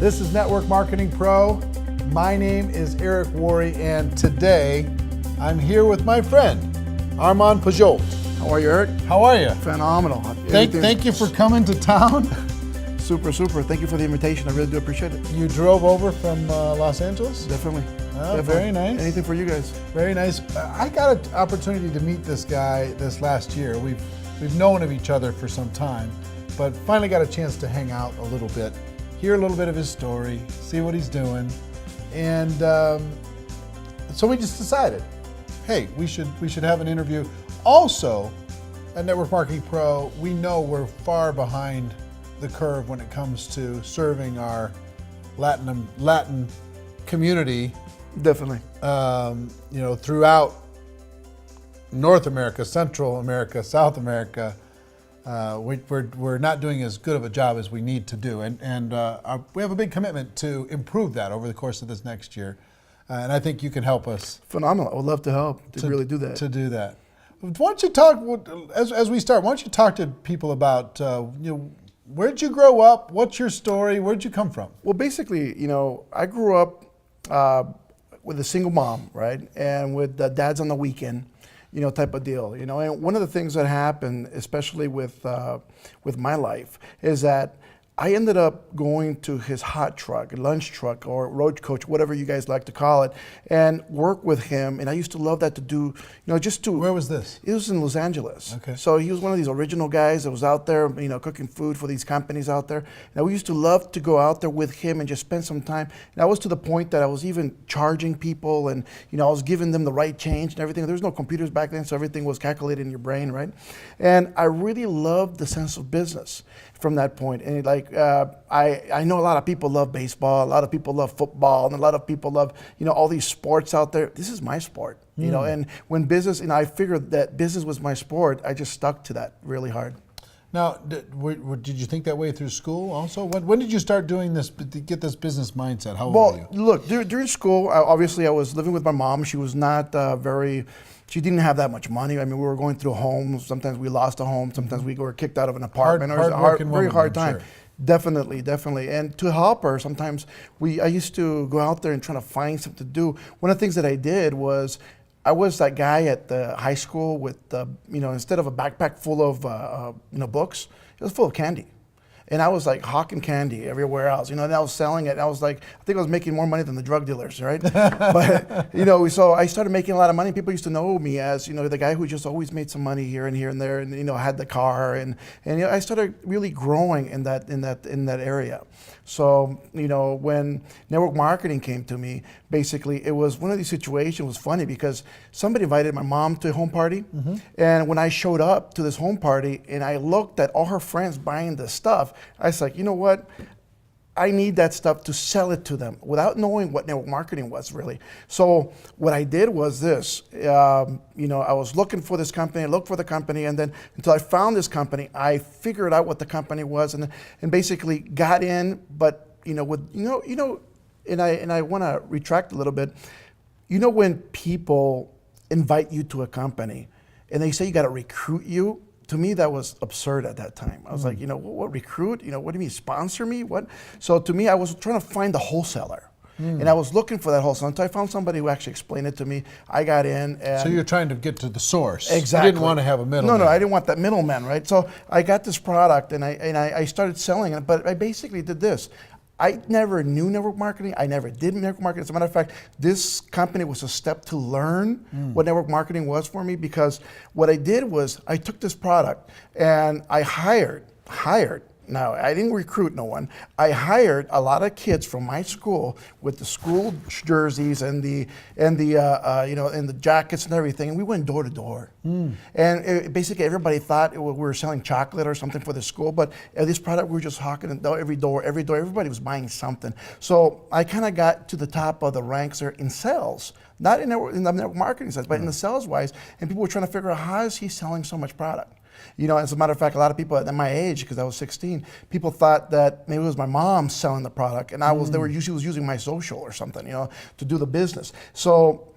This is Network Marketing Pro. My name is Eric Worre, and today I'm here with my friend, Armand Puyolt. How are you, Eric? How are you? Phenomenal. Thank you for coming to town. Super. Thank you for the invitation. I really do appreciate it. You drove over from Los Angeles? Definitely. Very nice. Anything for you guys. Very nice. I got an opportunity to meet this guy this last year. We've known of each other for some time, but finally got a chance to hang out a little bit, hear a little bit of his story, see what he's doing, and so we just decided, hey, we should have an interview. Also, at Network Marketing Pro, we know we're far behind the curve when it comes to serving our Latin community. Definitely. Throughout North America, Central America, South America, we're not doing as good of a job as we need to do, and we have a big commitment to improve that over the course of this next year, and I think you can help us. Phenomenal. I would love to help to really do that. To do that. Why don't you talk as we start? Why don't you talk to people about where'd you grow up? What's your story? Where'd you come from? Well, basically, I grew up with a single mom, right, and with dads on the weekend. Type of deal, and one of the things that happened, especially with my life, is that I ended up going to his hot truck, lunch truck, or road coach, whatever you guys like to call it, and work with him. And I used to love that to do, just to. Where was this? It was in Los Angeles. Okay. So he was one of these original guys that was out there, cooking food for these companies out there. And we used to love to go out there with him and just spend some time. And I was to the point that I was even charging people, and I was giving them the right change and everything. There was no computers back then, so everything was calculated in your brain, right? And I really loved the sense of business from that point. And I know a lot of people love baseball, a lot of people love football, and a lot of people love, all these sports out there. This is my sport, and when business, I figured that business was my sport, I just stuck to that really hard. Now, did you think that way through school also? When did you start doing this, to get this business mindset? How old were you? Well, look, during school, obviously I was living with my mom. She was not she didn't have that much money. I mean, we were going through homes. Sometimes we lost a home. Sometimes we were kicked out of an apartment. It was a very hard time. Sure. Definitely. And to help her, sometimes I used to go out there and try to find something to do. One of the things that I did was, I was that guy at the high school with, instead of a backpack full of, books, it was full of candy. And I was like hawking candy everywhere else, and I was selling it. And I was like, I think I was making more money than the drug dealers, right? But, so I started making a lot of money. People used to know me as, the guy who just always made some money here and there, and, had the car. And I started really growing in that area. So, when network marketing came to me, basically it was one of these situations. It was funny because somebody invited my mom to a home party. And when I showed up to this home party and I looked at all her friends buying this stuff, I was like, you know what? I need that stuff to sell it to them without knowing what network marketing was really. So what I did was this, I was looking for this company, I looked for the company, and then until I found this company, I figured out what the company was and basically got in, but and I want to retract a little bit. When people invite you to a company and they say you got to recruit you, to me, that was absurd at that time. I was like, what recruit? What do you mean, sponsor me? What? So to me, I was trying to find the wholesaler. And I was looking for that wholesaler until I found somebody who actually explained it to me. I got in. And so you're trying to get to the source. Exactly. You didn't want to have a middleman. No, I didn't want that middleman, right? So I got this product and I started selling it, but I basically did this. I never knew network marketing. I never did network marketing. As a matter of fact, this company was a step to learn what network marketing was for me, because what I did was I took this product and I hired. Now, I didn't recruit no one. I hired a lot of kids from my school with the school jerseys and the jackets and everything, and we went door to door. And basically, everybody thought we were selling chocolate or something for the school, but this product we were just hawking it every door. Everybody was buying something. So I kind of got to the top of the ranks there in sales. Not in the network marketing sense, but in the sales wise, and people were trying to figure out, how is he selling so much product? As a matter of fact, a lot of people at my age, because I was 16, people thought that maybe it was my mom selling the product, and they were usually using my social or something, to do the business. So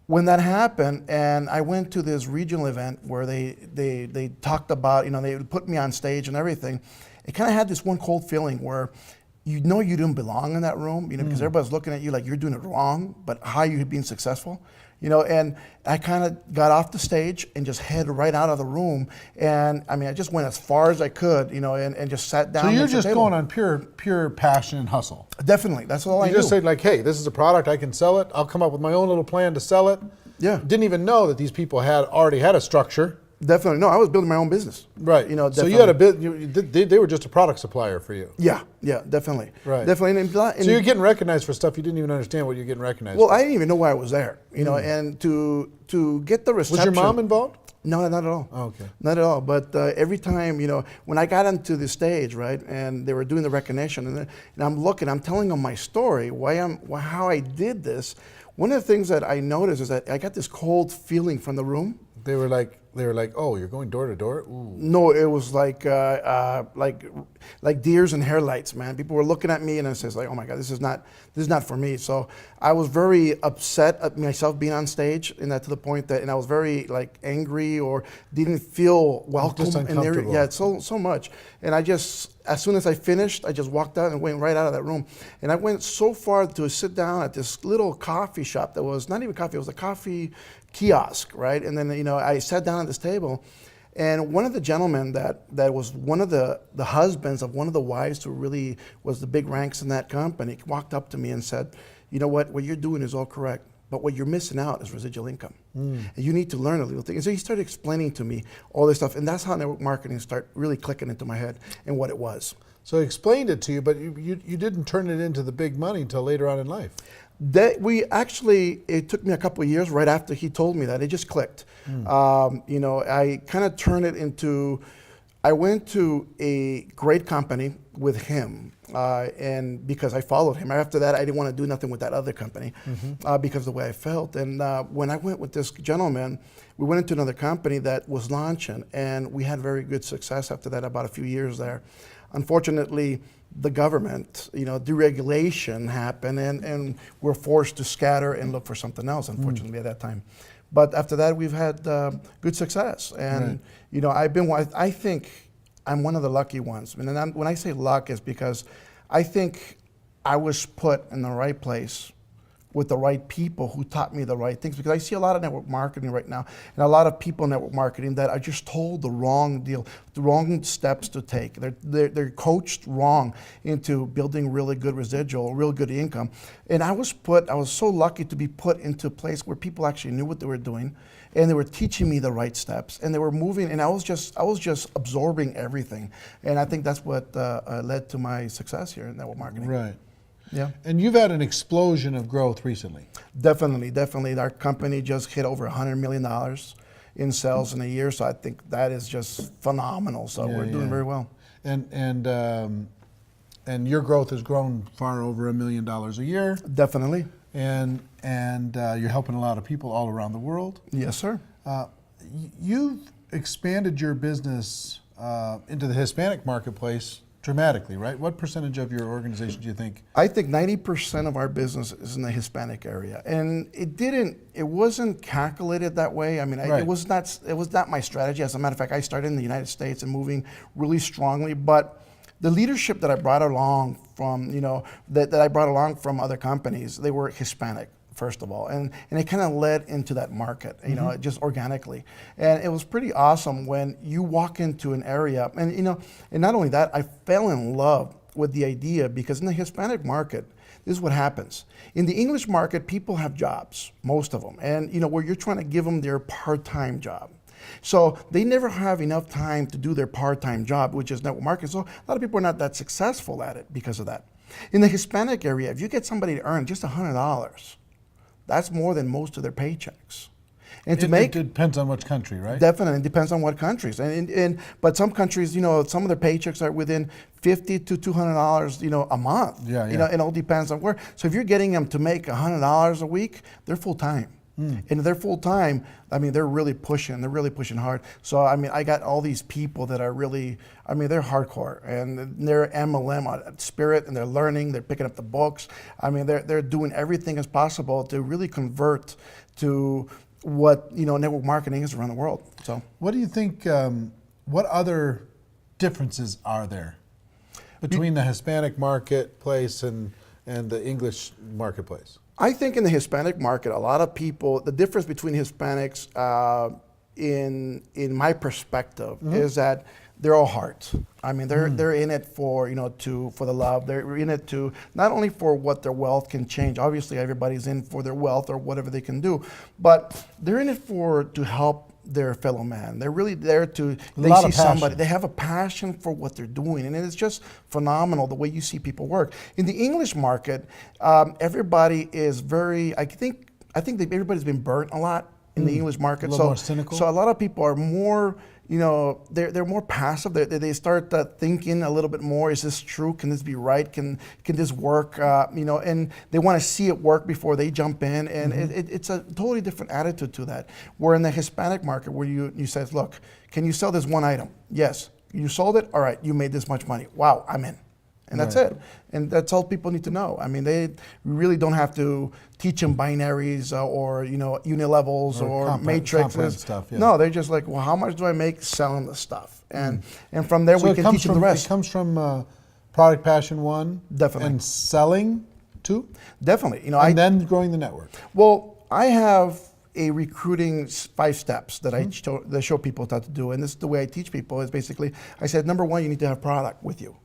when that happened, and I went to this regional event where they talked about, they would put me on stage and everything, it kind of had this one cold feeling where you know you didn't belong in that room, you know, because everybody's looking at you like you're doing it wrong, but how you being successful, you know. And I kind of got off the stage and just headed right out of the room. And I mean, I just went as far as I could, you know, and just sat down. So you're just going on pure passion and hustle. Definitely, that's all I knew. You just said like, hey, this is a product, I can sell it. I'll come up with my own little plan to sell it. Yeah. Didn't even know that these people had already had a structure. Definitely, no, I was building my own business. Right. You know, so definitely. you had a bit. They were just a product supplier for you. Yeah, yeah, definitely. Right. Definitely. So you're getting recognized for stuff you didn't even understand what you're getting recognized for. Well, I didn't even know why I was there, you know, and to get the reception. Was your mom involved? No, not at all. Oh, okay. Not at all. But every time, you know, when I got onto the stage, right, and they were doing the recognition, and I'm looking, I'm telling them my story, how I did this. One of the things that I noticed is that I got this cold feeling from the room. They were like, oh, you're going door to door? Ooh. No, it was like deers and headlights, man. People were looking at me, and I says like, oh my God, this is not for me. So I was very upset at myself being on stage, and that to the point that, and I was very like angry or didn't feel welcome Just in there. uncomfortable. Yeah, so much. And I just, as soon as I finished, I just walked out and went right out of that room. And I went so far to sit down at this little coffee shop that was not even coffee, it was a coffee kiosk, right? And then, you know, I sat down at this table, and one of the gentlemen that was one of the husbands of one of the wives who really was the big ranks in that company walked up to me and said, you know what you're doing is all correct, but what you're missing out is residual income. And you need to learn a little thing. And so he started explaining to me all this stuff, and that's how network marketing started really clicking into my head and what it was. So he explained it to you, but you didn't turn it into the big money until later on in life. It took me a couple of years right after he told me that. It just clicked. You know, I kind of turned it into, I went to a great company with him, and because I followed him. After that, I didn't want to do nothing with that other company because of the way I felt. And when I went with this gentleman, we went into another company that was launching, and we had very good success after that, about a few years there. Unfortunately, the government, you know, deregulation happened, and we're forced to scatter and look for something else, unfortunately, at that time. But after that, we've had good success. And, you know, I think I'm one of the lucky ones. And when I say luck, it's because I think I was put in the right place with the right people who taught me the right things, because I see a lot of network marketing right now, and a lot of people in network marketing that are just told the wrong deal, the wrong steps to take. They're coached wrong into building really good residual, real good income. And I was so lucky to be put into a place where people actually knew what they were doing, and they were teaching me the right steps, and they were moving, and I was just absorbing everything. And I think that's what led to my success here in network marketing. Right. Yeah. And you've had an explosion of growth recently. Definitely. Our company just hit over $100 million in sales in a year, so I think that is just phenomenal. So we're doing very well. And your growth has grown far over $1 million a year. Definitely. And you're helping a lot of people all around the world. Yes, sir. You've expanded your business into the Hispanic marketplace dramatically, right? What percentage of your organization do you think? I think 90% of our business is in the Hispanic area, and it wasn't calculated that way. I mean, it was not my strategy. As a matter of fact, I started in the United States and moving really strongly, but the leadership that I brought along from, you know, that I brought along from other companies, they were Hispanic, first of all, and it kind of led into that market, you know, just organically. And it was pretty awesome when you walk into an area, and you know, and not only that, I fell in love with the idea, because in the Hispanic market, this is what happens. In the English market, people have jobs, most of them, and you know, where you're trying to give them their part-time job. So they never have enough time to do their part-time job, which is network marketing. So a lot of people are not that successful at it because of that. In the Hispanic area, if you get somebody to earn just $100, that's more than most of their paychecks. And it depends on which country, right? Definitely, it depends on what countries. But some countries, you know, some of their paychecks are within $50 to $200, you know, a month. Yeah. You know, it all depends on where. So if you're getting them to make $100 a week, they're full time. And if they're full time, I mean, they're really pushing hard. So, I mean, I got all these people that are really, I mean, they're hardcore, and they're MLM spirit, and they're learning, they're picking up the books. I mean, they're doing everything as possible to really convert to what, you know, network marketing is around the world. So, what do you think, what other differences are there? Between the Hispanic marketplace and the English marketplace? I think in the Hispanic market, a lot of people, the difference between Hispanics, in my perspective, is that they're all hearts. I mean, they're in it for, for the love. They're in it to not only for what their wealth can change. Obviously, everybody's in for their wealth or whatever they can do, but they're in it to help their fellow man. They're really there they see somebody, they have a passion for what they're doing, and it's just phenomenal the way you see people work. In the English market, everybody is very, I think that everybody's been burnt a lot in the English market. A little more cynical. So a lot of people are more, they're more passive. They start thinking a little bit more. Is this true? Can this be right? Can this work? And they want to see it work before they jump in. And it's a totally different attitude to that. Where in the Hispanic market, where you says, look, can you sell this one item? Yes. You sold it? All right. You made this much money. Wow, I'm in. And that's it. And that's all people need to know. I mean, we really don't have to teach them binaries or unilevels or matrices. Stuff, yeah. No, they're just like, well, how much do I make selling the stuff? And from there we can teach them the rest. It comes from product passion 1, definitely, and selling 2, definitely. And then growing the network. Well, I have a recruiting 5 steps that I show people how to do, and this is the way I teach people. Is basically, I said, number 1, you need to have product with you.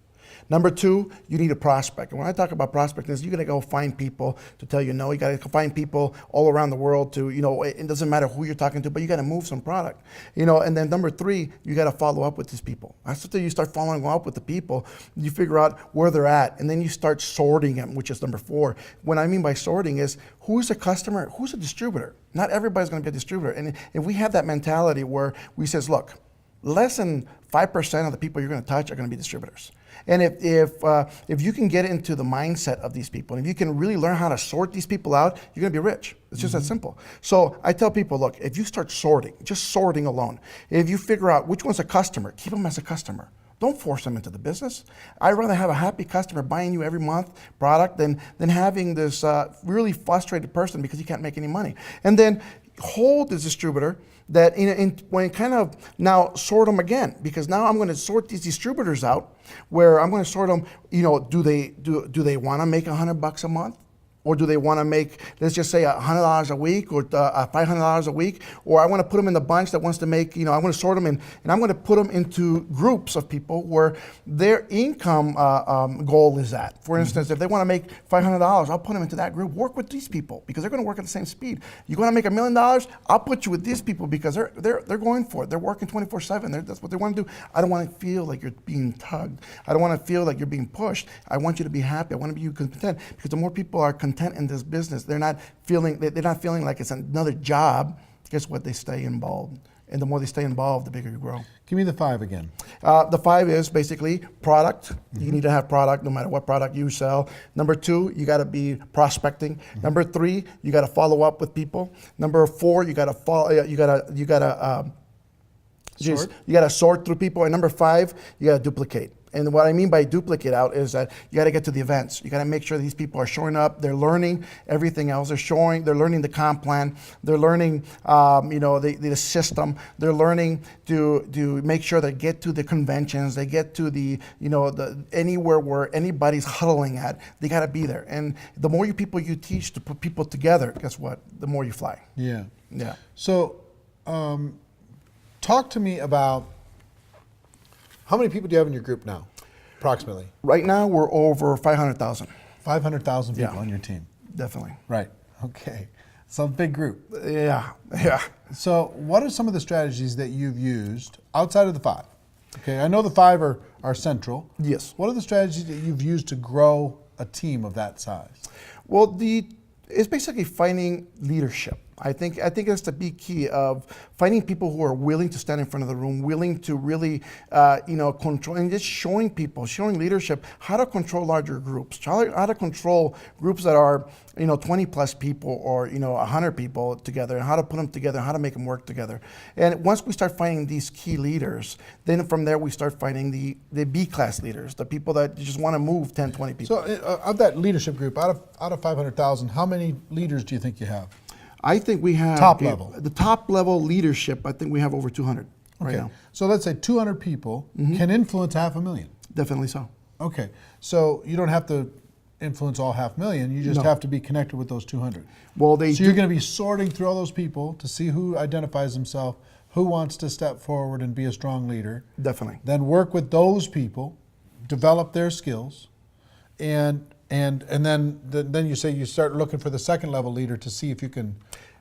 Number 2, you need a prospect. And when I talk about prospecting, you got to go find people to tell you no. You got to find people all around the world to, it doesn't matter who you're talking to, but you got to move some product. And then number 3, you got to follow up with these people. After you start following up with the people, you figure out where they're at, and then you start sorting them, which is number 4. What I mean by sorting is, who's a customer, who's a distributor? Not everybody's going to be a distributor. And if we have that mentality where we says, look, less than 5% of the people you're going to touch are going to be distributors. And if you can get into the mindset of these people, and if you can really learn how to sort these people out, you're going to be rich. It's just that simple. So I tell people, look, if you start sorting, just sorting alone, if you figure out which one's a customer, keep them as a customer. Don't force them into the business. I'd rather have a happy customer buying you every month product than having this really frustrated person because he can't make any money. And then hold the distributor that when kind of now sort them again, because now I'm going to sort these distributors out, where I'm going to sort them. Do they want to make $100 a month? Or do they want to make, let's just say, $100 a week or $500 a week? Or I want to put them in the bunch that wants to make, I want to sort them in, and I'm going to put them into groups of people where their income goal is at. For instance, if they want to make $500, I'll put them into that group. Work with these people because they're going to work at the same speed. You want to make $1 million? I'll put you with these people because they're going for it. They're working 24/7. That's what they want to do. I don't want to feel like you're being tugged. I don't want to feel like you're being pushed. I want you to be happy. I want to be content, because the more people are content in this business, they're not feeling like it's another job. Guess what? They stay involved, and the more they stay involved, the bigger you grow. Give me the 5 again. The 5 is basically product. You need to have product, no matter what product you sell. Number 2, you got to be prospecting. Number 3, you got to follow up with people. Number 4, you got to follow. You got to sort through people. And number 5, you got to duplicate. And what I mean by duplicate out is that you got to get to the events. You got to make sure these people are showing up. They're learning everything else. They're learning the comp plan. They're learning, the system. They're learning to make sure they get to the conventions. They get to the anywhere where anybody's huddling at. They got to be there. And the more people you teach to put people together, guess what? The more you fly. Yeah. Yeah. So, talk to me about, how many people do you have in your group now, approximately? Right now, we're over 500,000. 500,000 people on your team. Definitely. Right. Okay. So a big group. Yeah. So what are some of the strategies that you've used outside of the 5? Okay, I know the 5 are central. Yes. What are the strategies that you've used to grow a team of that size? Well, it's basically finding leadership. I think that's the big key of finding people who are willing to stand in front of the room, willing to really, control, and just showing leadership how to control larger groups, how to control groups that are, 20 plus people or, 100 people together, and how to put them together, how to make them work together. And once we start finding these key leaders, then from there we start finding the B-class leaders, the people that just want to move 10, 20 people. So of that leadership group, out of 500,000, how many leaders do you think you have? I think we have top level. The top level leadership. I think we have over 200 right now. So let's say 200 people can influence 500,000. Definitely so. Okay, so you don't have to influence all 500,000. You just No. have to be connected with those 200. Well, they So you're going to be sorting through all those people to see who identifies himself, who wants to step forward and be a strong leader. Definitely. Then work with those people, develop their skills, and then you say you start looking for the second level leader to see if you can,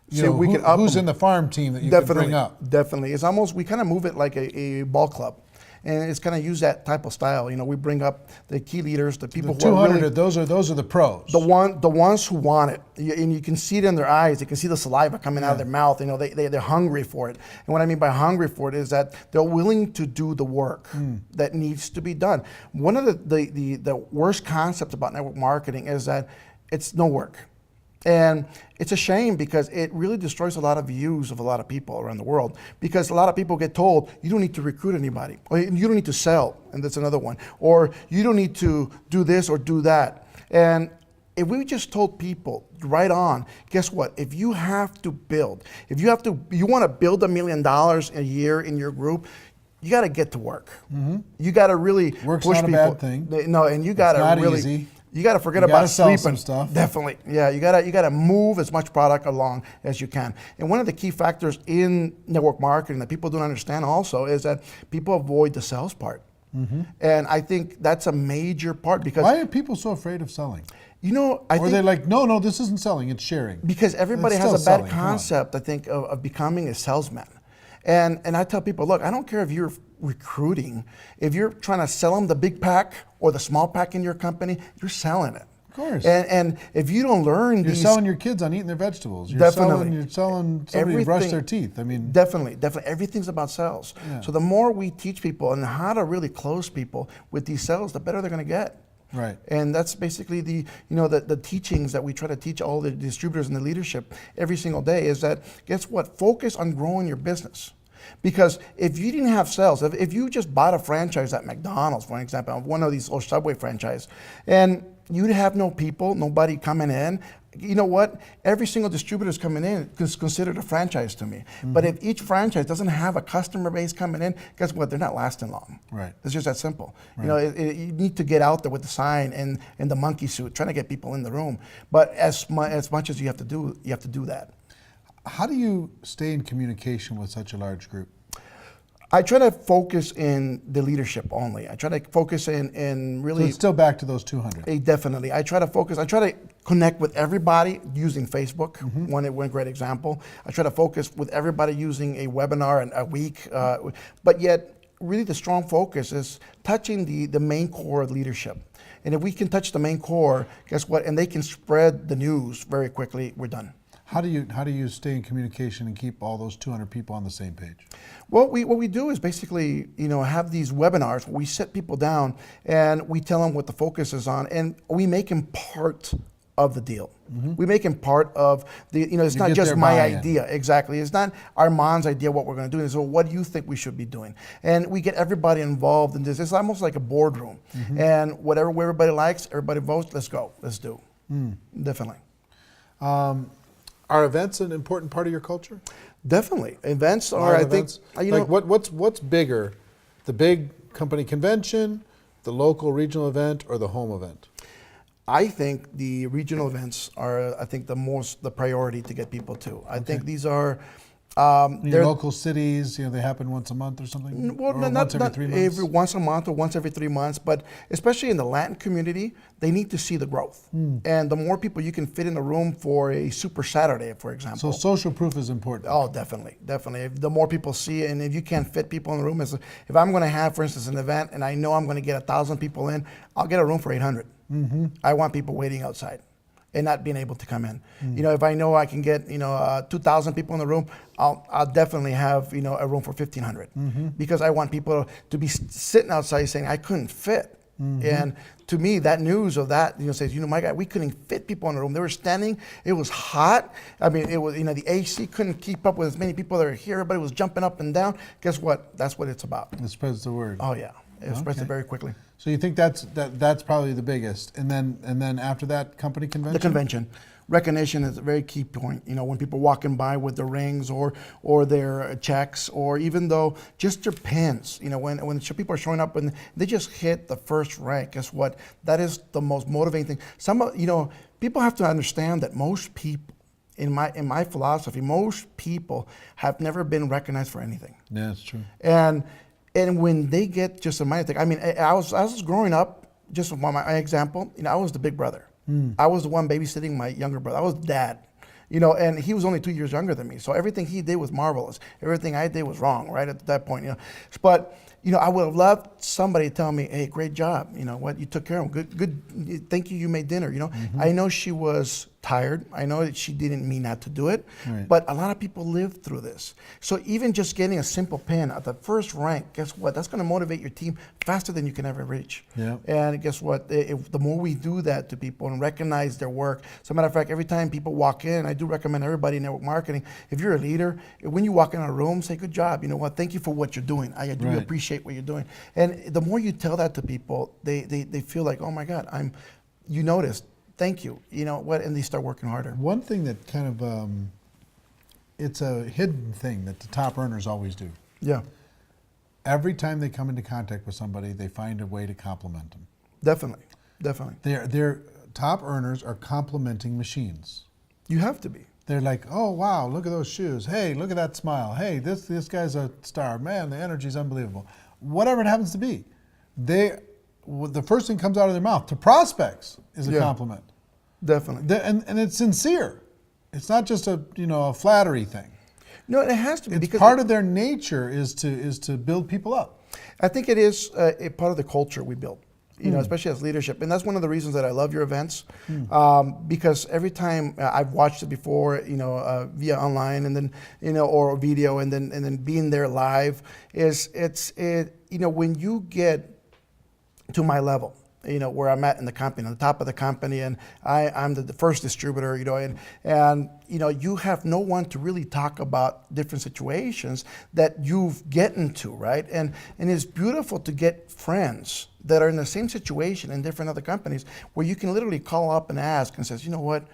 who's in the farm team that you can bring up. Definitely. It's almost, we kind of move it like a ball club. And it's kind of use that type of style. You know, we bring up the key leaders, the people The who are 200, really, those are the pros. the ones who want it, and you can see it in their eyes. You can see the saliva coming out of their mouth. You know, they're hungry for it. And what I mean by hungry for it is that they're willing to do the work that needs to be done. One of the worst concepts about network marketing is that it's no work. And it's a shame because it really destroys a lot of views of a lot of people around the world, because a lot of people get told, you don't need to recruit anybody, or you don't need to sell, and that's another one, or you don't need to do this or do that. And if we just told people right on, guess what? If you have to build, you want to build $1 million a year in your group, you got to get to work. You got to really Work's push not a people. bad thing. No, and you got to really. Easy. You got to forget You about gotta sell sleeping. some stuff. Definitely, yeah. You got to move as much product along as you can. And one of the key factors in network marketing that people don't understand also is that people avoid the sales part. And I think that's a major part, because Why are people so afraid of selling? you know, I Or think they're like, no, this isn't selling, it's sharing. because everybody It's has a still bad selling, come on. concept, I think, of becoming a salesman. And I tell people, look, I don't care if you're recruiting, if you're trying to sell them the big pack or the small pack in your company, you're selling it. Of course. And if you don't learn You're these, selling your kids on eating their vegetables. You're Definitely. You're selling somebody to brush their teeth. I mean, definitely, everything's about sales. Yeah. So the more we teach people and how to really close people with these sales, the better they're going to get. right. And that's basically the teachings that we try to teach all the distributors and the leadership every single day, is that, guess what? Focus on growing your business. Because if you didn't have sales, if you just bought a franchise at McDonald's, for example, one of these, or Subway franchise, and you'd have no people, nobody coming in, you know what? Every single distributor is coming in is considered a franchise to me. But if each franchise doesn't have a customer base coming in, guess what? They're not lasting long. Right. It's just that simple. Right. You know, you need to get out there with the sign and the monkey suit, trying to get people in the room. But as much as you have to do that. How do you stay in communication with such a large group? I try to focus in the leadership only. I try to focus in really. So it's still back to those 200. Definitely. I try to connect with everybody using Facebook, one great example. I try to focus with everybody using a webinar a week, but yet really the strong focus is touching the main core of leadership. And if we can touch the main core, guess what? And they can spread the news very quickly, we're done. How do you stay in communication and keep all those 200 people on the same page? Well, what we do is basically, have these webinars where we sit people down and we tell them what the focus is on, and we make them part of the deal. We make them part of the, it's not just my idea. Exactly. It's not Armand's idea what we're going to do. So what do you think we should be doing? And we get everybody involved in this. It's almost like a boardroom. And whatever everybody likes, everybody votes, let's go, let's do. Definitely. Are events an important part of your culture? Definitely. Events are, Live I think, events? What's bigger, the big company convention, the local regional event, or the home event? I think the regional events are, the priority to get people to. I think these are, Your local cities, they happen once a month or something? Well, or not once every 3 months? once a month or once every 3 months, but especially in the Latin community, they need to see the growth. And the more people you can fit in a room for a Super Saturday, for example. So social proof is important. Oh, definitely. If the more people see it, and if you can't fit people in the room, if I'm going to have, for instance, an event and I know I'm going to get 1,000 people in, I'll get a room for 800. I want people waiting outside and not being able to come in. If I know I can get 2,000 people in the room, I'll definitely have a room for 1,500 because I want people to be sitting outside saying I couldn't fit. And to me, that news of that says my God, we couldn't fit people in the room. They were standing. It was hot. I mean, it was the AC couldn't keep up with as many people that are here. Everybody was jumping up and down. Guess what? That's what it's about. It spreads the word. Oh yeah, it spreads it very quickly. So you think that's probably the biggest, and then after that, company convention. The convention. recognition is a very key point. You know, when people walking by with their rings or their checks, or even though just their pins, you know, when people are showing up and they just hit the first rank, guess what? That is the most motivating thing. You know, people have to understand that most people, in my philosophy, most people have never been recognized for anything. Yeah, that's true. And when they get just a minor thing, I mean, I was growing up. Just for my example, you know, I was the big brother. I was the one babysitting my younger brother. I was dad, you know, and he was only 2 years younger than me. So everything he did was marvelous. Everything I did was wrong, right, at that point, you know. But, you know, I would have loved somebody to tell me, hey, great job, you know, what, you took care of him. Good, thank you, you made dinner, you know. I know she was tired. I know that she didn't mean not to do it, but a lot of people live through this. So even just getting a simple pin at the first rank, guess what? That's going to motivate your team faster than you can ever reach. Yeah. And guess what? The more we do that to people and recognize their work. As a matter of fact, every time people walk in, I do recommend everybody in network marketing, if you're a leader, when you walk in a room, say, good job. You know what? Thank you for what you're doing. I do appreciate what you're doing. And the more you tell that to people, they feel like, oh my God, you noticed. Thank you. You know what? And they start working harder. One thing that kind of, it's a hidden thing that the top earners always do. Yeah. Every time they come into contact with somebody, they find a way to compliment them. Definitely. Definitely. Their top earners are complimenting machines. You have to be. They're like, oh, wow, look at those shoes. Hey, look at that smile. Hey, this guy's a star. Man, the energy's unbelievable. Whatever it happens to be. The first thing comes out of their mouth to prospects is a compliment. Definitely. And it's sincere. It's not just a flattery thing. No, it has to be. Because part of their nature is to build people up. I think it is a part of the culture we build, you know, especially as leadership. And that's one of the reasons that I love your events, because every time I've watched it before, you know, via online and then, you know, or video and then being there live you know, when you get to my level, you know, where I'm at in the company, on the top of the company, and I'm the first distributor, you know, and you know, you have no one to really talk about different situations that you've get into, right? And it's beautiful to get friends that are in the same situation in different other companies where you can literally call up and ask and says, you know what,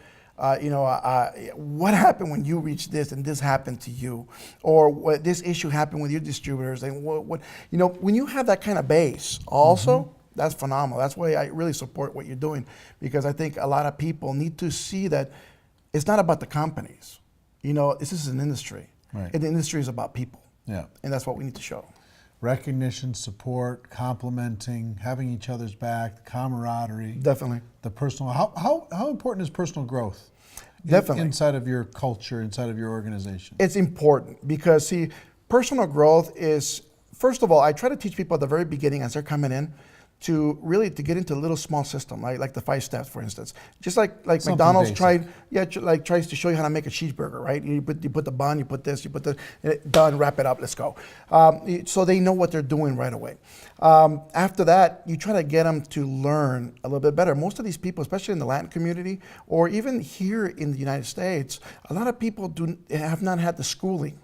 what happened when you reached this and this happened to you, or what this issue happened with your distributors, and what you know, when you have that kind of base also. That's phenomenal. That's why I really support what you're doing, because I think a lot of people need to see that it's not about the companies. You know, this is an industry. Right. And the industry is about people. Yeah. And that's what we need to show. Recognition, support, complimenting, having each other's back, the camaraderie. Definitely. The personal, how important is personal growth? Definitely. Inside of your culture, inside of your organization? It's important because, see, personal growth is, first of all, I try to teach people at the very beginning as they're coming in to get into a little small system, like the 5 steps, for instance. Just like something McDonald's basic. Tries to show you how to make a cheeseburger, right? You put the bun, you put this, you put the, done, wrap it up, let's go. So they know what they're doing right away. After that, you try to get them to learn a little bit better. Most of these people, especially in the Latin community, or even here in the United States, a lot of people have not had the schooling.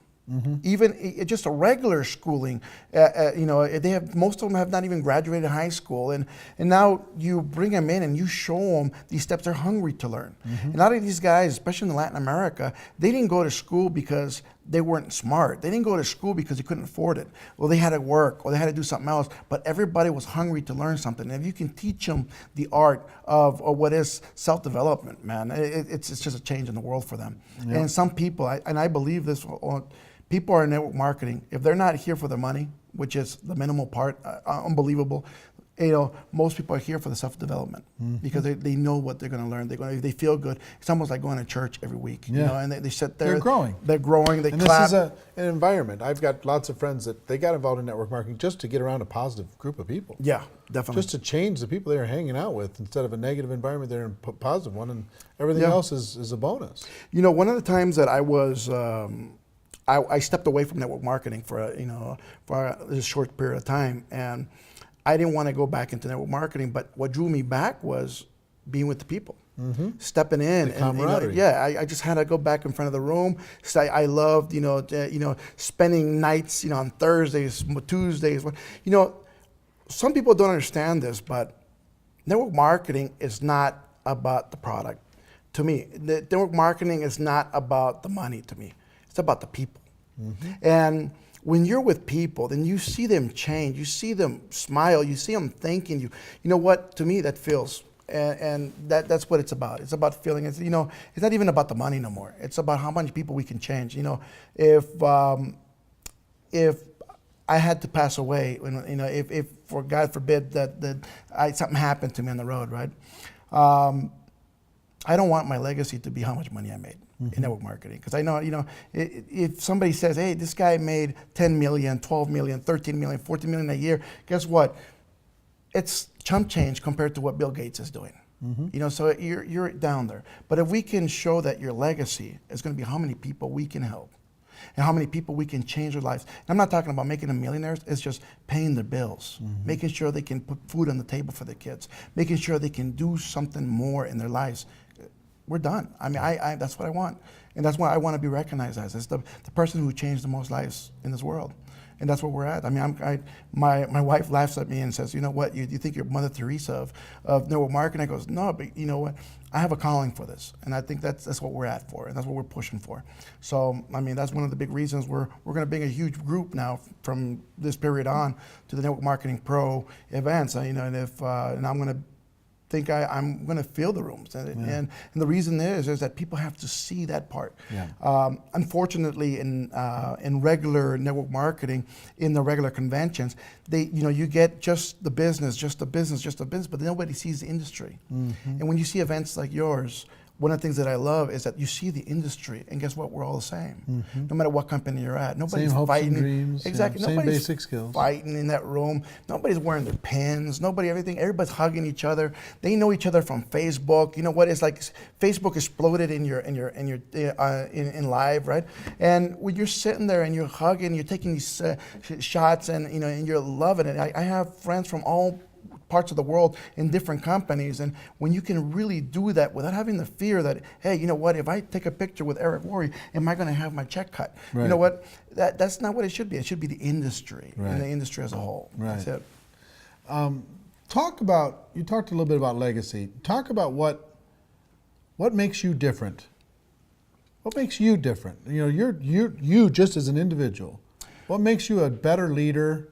Even just a regular schooling, you know, most of them have not even graduated high school, and now you bring them in and you show them these steps. They're hungry to learn. And a lot of these guys, especially in Latin America, they didn't go to school because they weren't smart. They didn't go to school because they couldn't afford it. Well, they had to work or they had to do something else, but everybody was hungry to learn something. And if you can teach them the art of what is self-development, man, it's just a change in the world for them. Yep. And some people, and I believe this, people are in network marketing. If they're not here for the money, which is the minimal part, unbelievable, you know, most people are here for the self-development because they know what they're going to learn. They feel good. It's almost like going to church every week, you know, and they sit there. They're growing. They're growing. They clap. This is an environment. I've got lots of friends that they got involved in network marketing just to get around a positive group of people. Yeah, definitely. Just to change the people they're hanging out with. Instead of a negative environment, they're in a positive one, and everything else is a bonus. You know, one of the times that I was, I stepped away from network marketing for a short period of time, and I didn't want to go back into network marketing. But what drew me back was being with the people, stepping in, the camaraderie. I just had to go back in front of the room. So I loved, spending nights, on Thursdays, Tuesdays. Some people don't understand this, but network marketing is not about the product. to me, the network marketing is not about the money to me. It's about the people. And when you're with people, then you see them change. You see them smile. You see them thanking you. You know what? To me, that feels, and that's what it's about. It's about feeling. It's, you know, it's not even about the money no more. It's about how many people we can change. You know, if I had to pass away, you know, if for God forbid that something happened to me on the road, right? I don't want my legacy to be how much money I made in network marketing, because I know, you know, if somebody says, hey, this guy made 10 million, 12 million, 13 million, 14 million a year, guess what? It's chump change compared to what Bill Gates is doing. You know, so you're down there. But if we can show that your legacy is going to be how many people we can help and how many people we can change their lives. And I'm not talking about making them millionaires. It's just paying their bills, making sure they can put food on the table for their kids, making sure they can do something more in their lives. We're done. I mean, I that's what I want. And that's what I want to be recognized as the person who changed the most lives in this world. And that's where we're at. I mean, my wife laughs at me and says, you know what, you think you're Mother Teresa of network marketing? I goes, no, but you know what, I have a calling for this. And I think that's what we're at for, and that's what we're pushing for. So, I mean, that's one of the big reasons we're going to bring a huge group now from this period on to the Network Marketing Pro events. You know, and I'm going to I'm going to fill the rooms, and the reason is that people have to see that part. Unfortunately, in regular network marketing, in the regular conventions, you get just the business, but nobody sees the industry. And when you see events like yours, one of the things that I love is that you see the industry, and guess what? We're all the same. No matter what company you're at, nobody's same hopes fighting. And dreams, exactly. same Nobody's basic skills. Fighting in that room. Nobody's wearing their pins. Everybody's hugging each other. They know each other from Facebook. You know what? It's like Facebook exploded in live, right? And when you're sitting there and you're hugging, you're taking these shots, and and you're loving it. I have friends from all parts of the world in different companies, and when you can really do that without having the fear that, hey, you know what, if I take a picture with Eric Worre, am I going to have my check cut? Right. You know what, that's not what it should be. It should be the industry, and the industry as a whole. That's it. You talked a little bit about legacy. Talk about what makes you different. What makes you different? You know, you just as an individual. What makes you a better leader?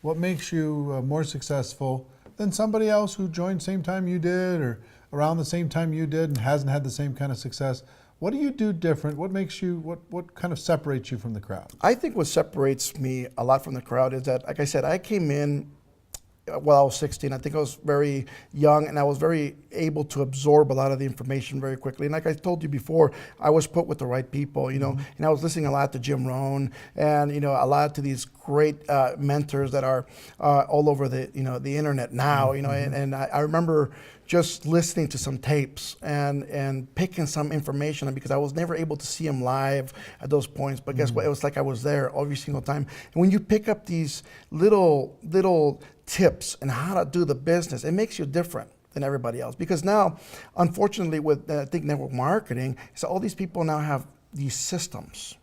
What makes you more successful than somebody else who joined same time you did, or around the same time you did and hasn't had the same kind of success? What do you do different? What makes you, what kind of separates you from the crowd? I think what separates me a lot from the crowd is that, like I said, I came in while I was 16. I think I was very young, and I was very able to absorb a lot of the information very quickly. And like I told you before, I was put with the right people, and I was listening a lot to Jim Rohn, and a lot to these great mentors that are all over the the internet now. And I remember just listening to some tapes and picking some information, because I was never able to see them live at those points. But guess what? It was like I was there every single time. And when you pick up these little tips and how to do the business, it makes you different than everybody else. Because now, unfortunately, with I think network marketing, so all these people now have these systems,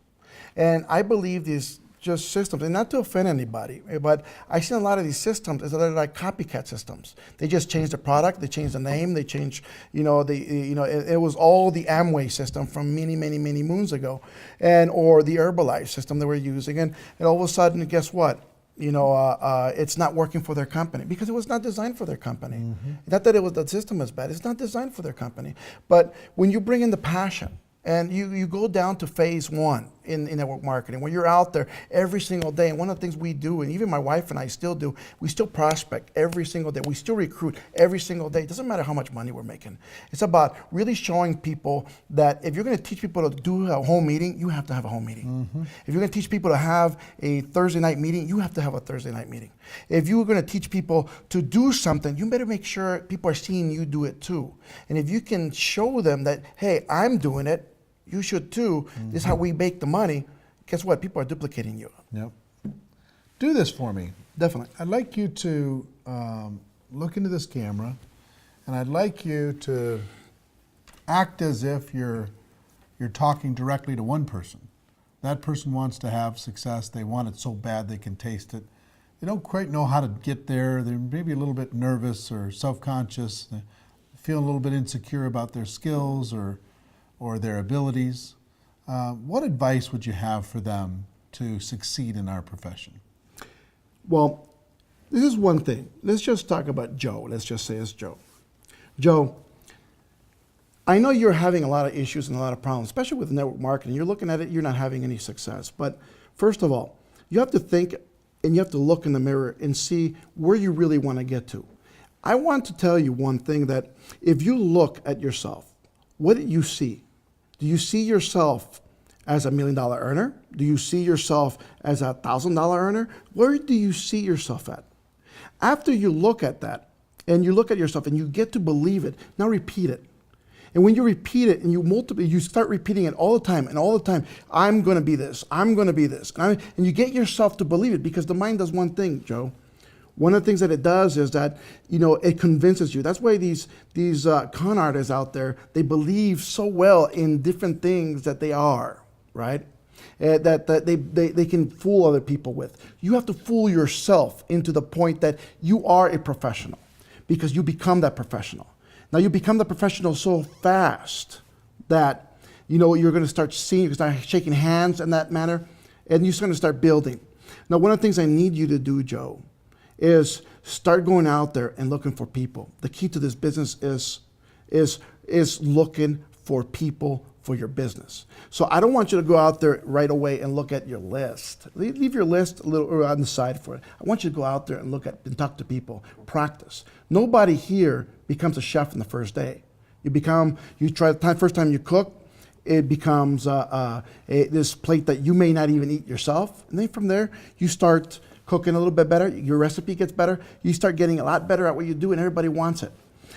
and I believe these just systems, and not to offend anybody, but I see a lot of these systems as they're like copycat systems. They just change the product, they change the name, they change, it was all the Amway system from many moons ago, or the Herbalife system they were using, and all of a sudden, guess what? It's not working for their company because it was not designed for their company. Not that the system is bad, it's not designed for their company. But when you bring in the passion, and you go down to phase one in network marketing, where you're out there every single day. And one of the things we do, and even my wife and I still do, we still prospect every single day. We still recruit every single day. It doesn't matter how much money we're making. It's about really showing people that if you're going to teach people to do a home meeting, you have to have a home meeting. If you're going to teach people to have a Thursday night meeting, you have to have a Thursday night meeting. If you're going to teach people to do something, you better make sure people are seeing you do it too. And if you can show them that, hey, I'm doing it, you should too. This is how we make the money. Guess what? People are duplicating you. Yep. Do this for me. Definitely. I'd like you to look into this camera, and I'd like you to act as if you're talking directly to one person. That person wants to have success. They want it so bad they can taste it. They don't quite know how to get there. They're maybe a little bit nervous or self-conscious. feeling a little bit insecure about their skills or their abilities, what advice would you have for them to succeed in our profession? Well, this is one thing. Let's just talk about Joe. Let's just say it's Joe. Joe, I know you're having a lot of issues and a lot of problems, especially with network marketing. You're looking at it, you're not having any success. But first of all, you have to think and you have to look in the mirror and see where you really want to get to. I want to tell you one thing, that if you look at yourself, what do you see? Do you see yourself as $1 million earner? Do you see yourself as a $1,000 earner? Where do you see yourself at? After you look at that and you look at yourself and you get to believe it, now repeat it. And when you repeat it and you start repeating it all the time and all the time, I'm going to be this, I'm going to be this. And you get yourself to believe it, because the mind does one thing, Joe. One of the things that it does is that, it convinces you. That's why these con artists out there, they believe so well in different things that they are, right? That they can fool other people with. You have to fool yourself into the point that you are a professional, because you become that professional. Now you become the professional so fast that, you're going to start seeing, you're going to start shaking hands in that manner, and you're going to start building. Now, one of the things I need you to do, Joe, is start going out there and looking for people. The key to this business is looking for people for your business. So I don't want you to go out there right away and look at your list. Leave your list a little on the side for it. I want you to go out there and look at and talk to people. Practice. Nobody here becomes a chef in the first day. You try the first time you cook, it becomes this plate that you may not even eat yourself. And then from there, you start cooking a little bit better. Your recipe gets better. You start getting a lot better at what you do, and everybody wants it.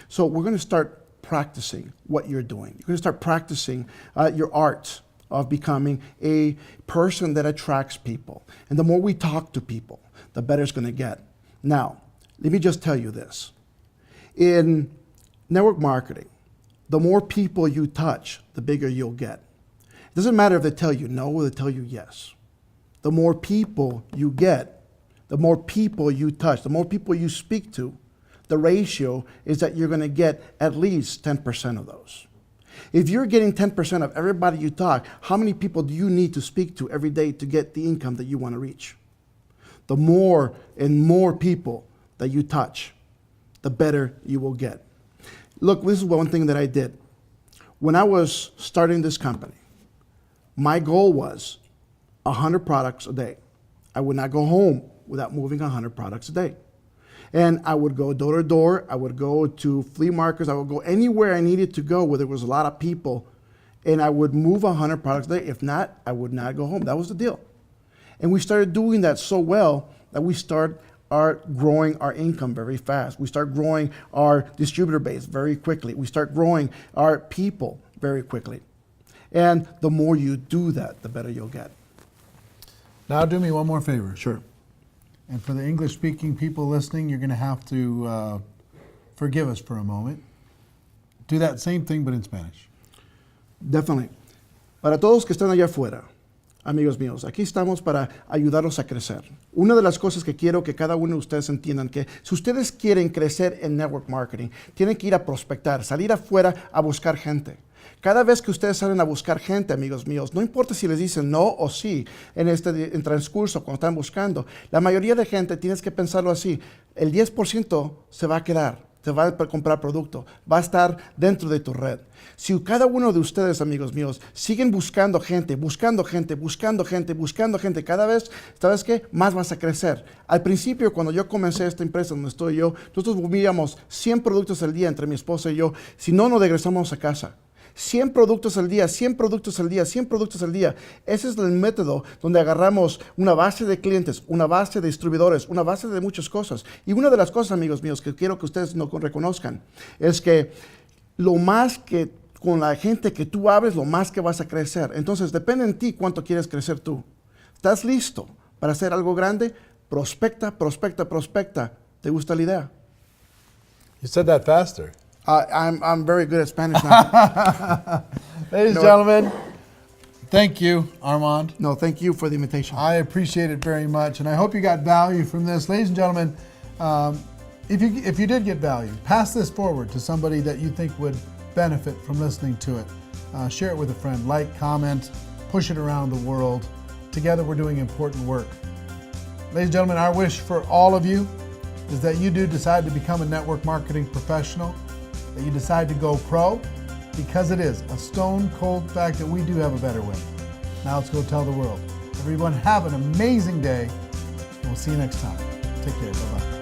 So we're going to start practicing what you're doing. You're going to start practicing your art of becoming a person that attracts people. And the more we talk to people, the better it's going to get. Now, let me just tell you this. In network marketing, the more people you touch, the bigger you'll get. It doesn't matter if they tell you no or they tell you yes. The more people you get, the more people you touch, the more people you speak to, the ratio is that you're going to get at least 10% of those. If you're getting 10% of everybody you talk, how many people do you need to speak to every day to get the income that you want to reach? The more and more people that you touch, the better you will get. Look, this is one thing that I did. When I was starting this company, my goal was 100 products a day. I would not go home without moving 100 products a day. And I would go door to door, I would go to flea markets, I would go anywhere I needed to go where there was a lot of people, and I would move 100 products a day. If not, I would not go home. That was the deal. And we started doing that so well that we started growing our income very fast. We start growing our distributor base very quickly. We start growing our people very quickly. And the more you do that, the better you'll get. Now do me one more favor. Sure. And for the English-speaking people listening, you're going to have to forgive us for a moment. Do that same thing, but in Spanish. Definitely. Para todos que están allá afuera, amigos míos, aquí estamos para ayudarlos a crecer. Una de las cosas que quiero que cada uno de ustedes entiendan, que si ustedes quieren crecer en network marketing, tienen que ir a prospectar, salir afuera a buscar gente. Cada vez que ustedes salen a buscar gente, amigos míos, no importa si les dicen no o sí en transcurso, cuando están buscando, la mayoría de gente, tienes que pensarlo así, el 10% se va a quedar, te va a comprar producto, va a estar dentro de tu red. Si cada uno de ustedes, amigos míos, siguen buscando gente, cada vez, ¿sabes qué? Más vas a crecer. Al principio, cuando yo comencé esta empresa donde estoy yo, nosotros movíamos 100 productos al día entre mi esposa y yo, si no, nos regresamos a casa. 100 productos al día, 100 productos al día, 100 productos al día. Ese es el método donde agarramos una base de clientes, una base de distribuidores, una base de muchas cosas. Y una de las cosas, amigos míos, que quiero que ustedes no reconozcan, es que lo más que con la gente que tú hables, lo más que vas a crecer. Entonces, depende en ti cuánto quieres crecer tú. ¿Estás listo para hacer algo grande? Prospecta, prospecta, prospecta. ¿Te gusta la idea? You said that faster. I'm very good at Spanish now. Ladies and gentlemen, thank you, Armand. No, thank you for the invitation. I appreciate it very much, and I hope you got value from this. Ladies and gentlemen, If you did get value, pass this forward to somebody that you think would benefit from listening to it. Share it with a friend, like, comment, push it around the world. Together we're doing important work. Ladies and gentlemen, our wish for all of you is that you do decide to become a network marketing professional, that you decide to go pro, because it is a stone cold fact that we do have a better way. Now let's go tell the world. Everyone have an amazing day, and we'll see you next time. Take care, bye-bye.